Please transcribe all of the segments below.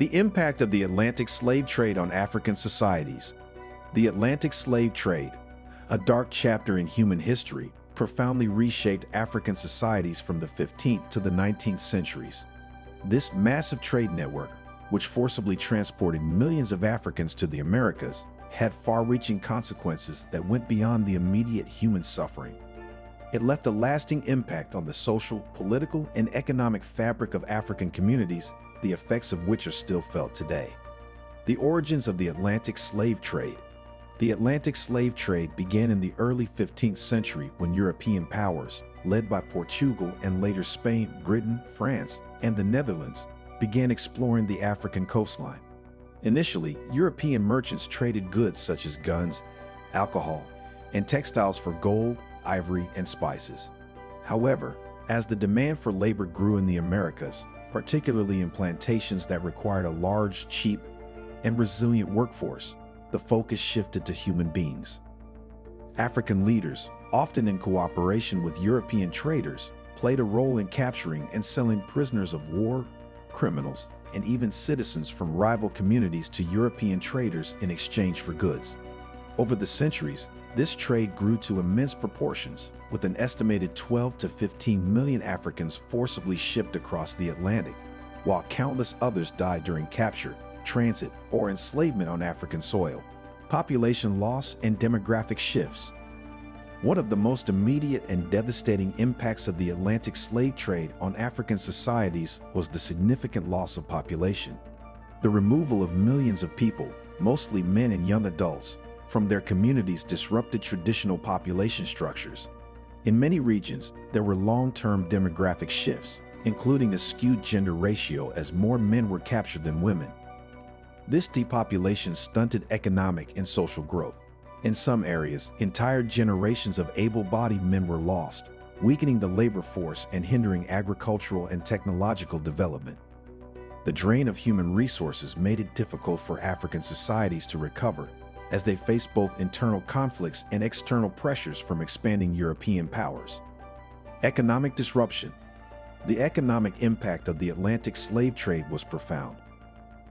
The impact of the Atlantic slave trade on African societies. The Atlantic slave trade, a dark chapter in human history, profoundly reshaped African societies from the 15th to the 19th centuries. This massive trade network, which forcibly transported millions of Africans to the Americas, had far-reaching consequences that went beyond the immediate human suffering. It left a lasting impact on the social, political, and economic fabric of African communities, the effects of which are still felt today. The origins of the Atlantic slave trade. The Atlantic slave trade began in the early 15th century when European powers, led by Portugal and later Spain, Britain, France, and the Netherlands, began exploring the African coastline. Initially, European merchants traded goods such as guns, alcohol, and textiles for gold, ivory, and spices. However, as the demand for labor grew in the Americas, particularly in plantations that required a large, cheap, and resilient workforce, the focus shifted to human beings. African leaders, often in cooperation with European traders, played a role in capturing and selling prisoners of war, criminals, and even citizens from rival communities to European traders in exchange for goods. Over the centuries, this trade grew to immense proportions, with an estimated 12 to 15 million Africans forcibly shipped across the Atlantic, while countless others died during capture, transit, or enslavement on African soil. Population loss and demographic shifts. One of the most immediate and devastating impacts of the Atlantic slave trade on African societies was the significant loss of population. The removal of millions of people, mostly men and young adults, from their communities disrupted traditional population structures. In many regions, there were long-term demographic shifts, including a skewed gender ratio as more men were captured than women. This depopulation stunted economic and social growth. In some areas, entire generations of able-bodied men were lost, weakening the labor force and hindering agricultural and technological development. The drain of human resources made it difficult for African societies to recover, as they faced both internal conflicts and external pressures from expanding European powers. Economic disruption. The economic impact of the Atlantic slave trade was profound.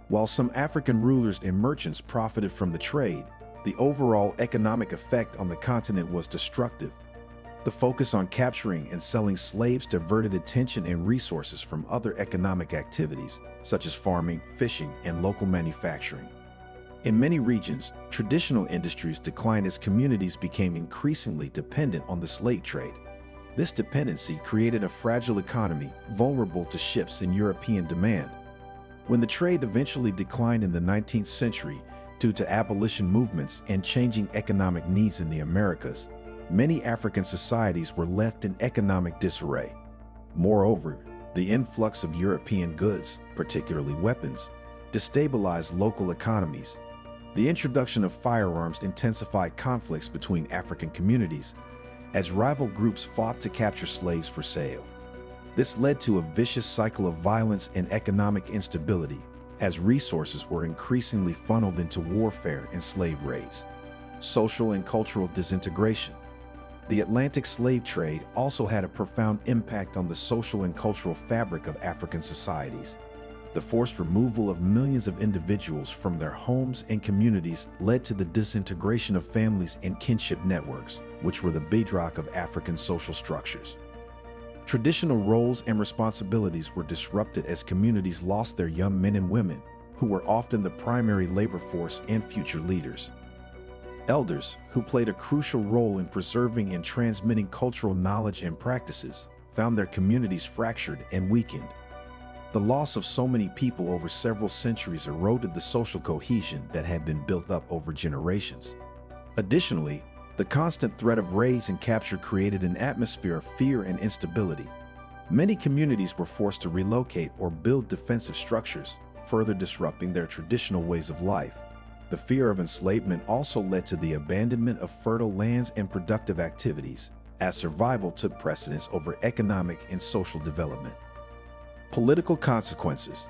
While some African rulers and merchants profited from the trade, the overall economic effect on the continent was destructive. The focus on capturing and selling slaves diverted attention and resources from other economic activities, such as farming, fishing, and local manufacturing. In many regions, traditional industries declined as communities became increasingly dependent on the slave trade. This dependency created a fragile economy, vulnerable to shifts in European demand. When the trade eventually declined in the 19th century due to abolition movements and changing economic needs in the Americas, many African societies were left in economic disarray. Moreover, the influx of European goods, particularly weapons, destabilized local economies. The introduction of firearms intensified conflicts between African communities, as rival groups fought to capture slaves for sale. This led to a vicious cycle of violence and economic instability, as resources were increasingly funneled into warfare and slave raids. Social and cultural disintegration. The Atlantic slave trade also had a profound impact on the social and cultural fabric of African societies. The forced removal of millions of individuals from their homes and communities led to the disintegration of families and kinship networks, which were the bedrock of African social structures. Traditional roles and responsibilities were disrupted as communities lost their young men and women, who were often the primary labor force and future leaders. Elders, who played a crucial role in preserving and transmitting cultural knowledge and practices, found their communities fractured and weakened. The loss of so many people over several centuries eroded the social cohesion that had been built up over generations. Additionally, the constant threat of raids and capture created an atmosphere of fear and instability. Many communities were forced to relocate or build defensive structures, further disrupting their traditional ways of life. The fear of enslavement also led to the abandonment of fertile lands and productive activities, as survival took precedence over economic and social development. Political consequences.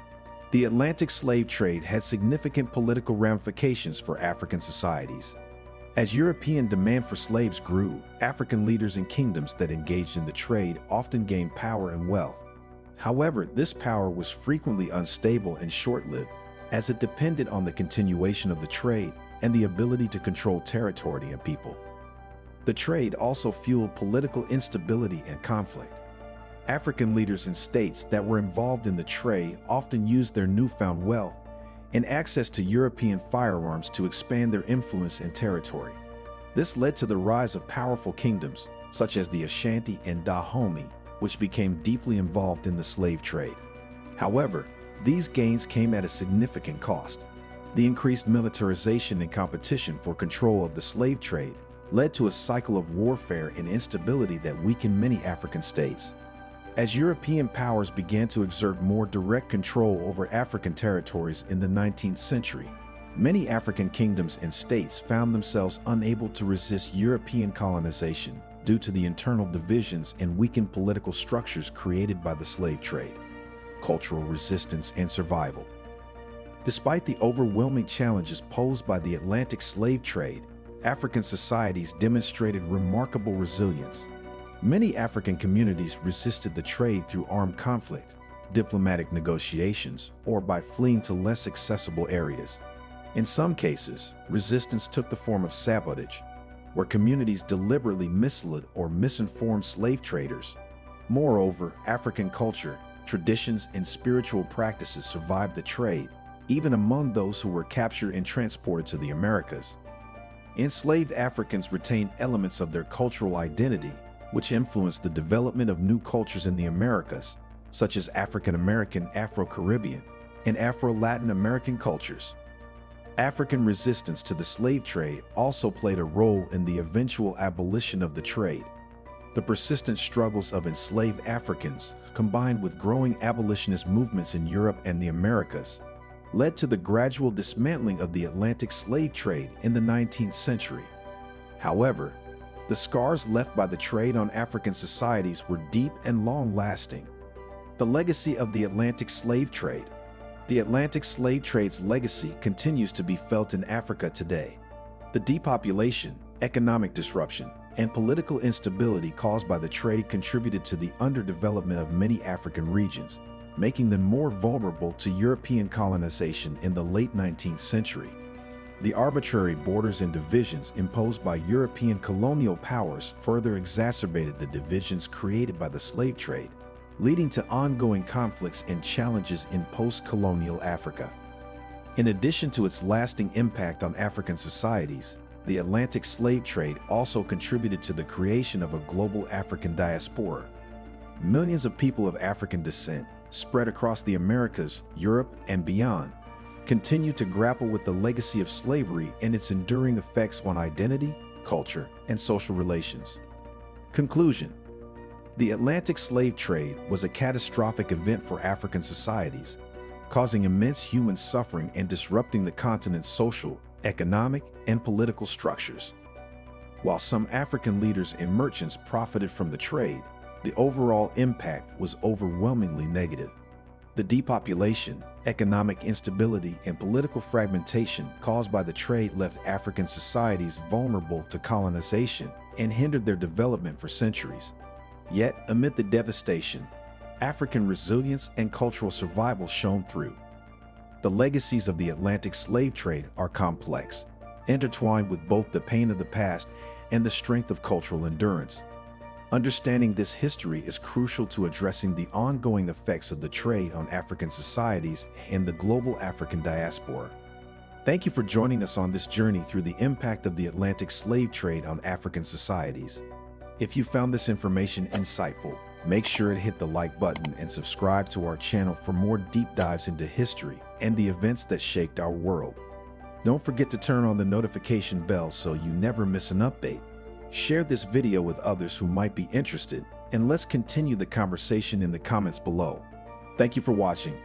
The Atlantic slave trade had significant political ramifications for African societies. As European demand for slaves grew, African leaders and kingdoms that engaged in the trade often gained power and wealth. However, this power was frequently unstable and short-lived, as it depended on the continuation of the trade and the ability to control territory and people. The trade also fueled political instability and conflict. African leaders and states that were involved in the trade often used their newfound wealth and access to European firearms to expand their influence and territory. This led to the rise of powerful kingdoms, such as the Ashanti and Dahomey, which became deeply involved in the slave trade. However, these gains came at a significant cost. The increased militarization and competition for control of the slave trade led to a cycle of warfare and instability that weakened many African states. As European powers began to exert more direct control over African territories in the 19th century, many African kingdoms and states found themselves unable to resist European colonization due to the internal divisions and weakened political structures created by the slave trade. Cultural resistance and survival. Despite the overwhelming challenges posed by the Atlantic slave trade, African societies demonstrated remarkable resilience. Many African communities resisted the trade through armed conflict, diplomatic negotiations, or by fleeing to less accessible areas. In some cases, resistance took the form of sabotage, where communities deliberately misled or misinformed slave traders. Moreover, African culture, traditions, and spiritual practices survived the trade, even among those who were captured and transported to the Americas. Enslaved Africans retained elements of their cultural identity, which influenced the development of new cultures in the Americas, such as African American, Afro-Caribbean, and Afro-Latin American cultures. African resistance to the slave trade also played a role in the eventual abolition of the trade. The persistent struggles of enslaved Africans, combined with growing abolitionist movements in Europe and the Americas, led to the gradual dismantling of the Atlantic slave trade in the 19th century. However, the scars left by the trade on African societies were deep and long-lasting. The legacy of the Atlantic slave trade. The Atlantic slave trade's legacy continues to be felt in Africa today. The depopulation, economic disruption, and political instability caused by the trade contributed to the underdevelopment of many African regions, making them more vulnerable to European colonization in the late 19th century. The arbitrary borders and divisions imposed by European colonial powers further exacerbated the divisions created by the slave trade, leading to ongoing conflicts and challenges in post-colonial Africa. In addition to its lasting impact on African societies, the Atlantic slave trade also contributed to the creation of a global African diaspora. Millions of people of African descent, spread across the Americas, Europe, and beyond, continue to grapple with the legacy of slavery and its enduring effects on identity, culture, and social relations. Conclusion. The Atlantic slave trade was a catastrophic event for African societies, causing immense human suffering and disrupting the continent's social, economic, and political structures. While some African leaders and merchants profited from the trade, the overall impact was overwhelmingly negative. The depopulation, economic instability, and political fragmentation caused by the trade left African societies vulnerable to colonization and hindered their development for centuries. Yet, amid the devastation, African resilience and cultural survival shone through. The legacies of the Atlantic slave trade are complex, intertwined with both the pain of the past and the strength of cultural endurance. Understanding this history is crucial to addressing the ongoing effects of the trade on African societies and the global African diaspora. Thank you for joining us on this journey through the impact of the Atlantic slave trade on African societies. If you found this information insightful, make sure to hit the like button and subscribe to our channel for more deep dives into history and the events that shaped our world. Don't forget to turn on the notification bell so you never miss an update. Share this video with others who might be interested, and let's continue the conversation in the comments below. Thank you for watching.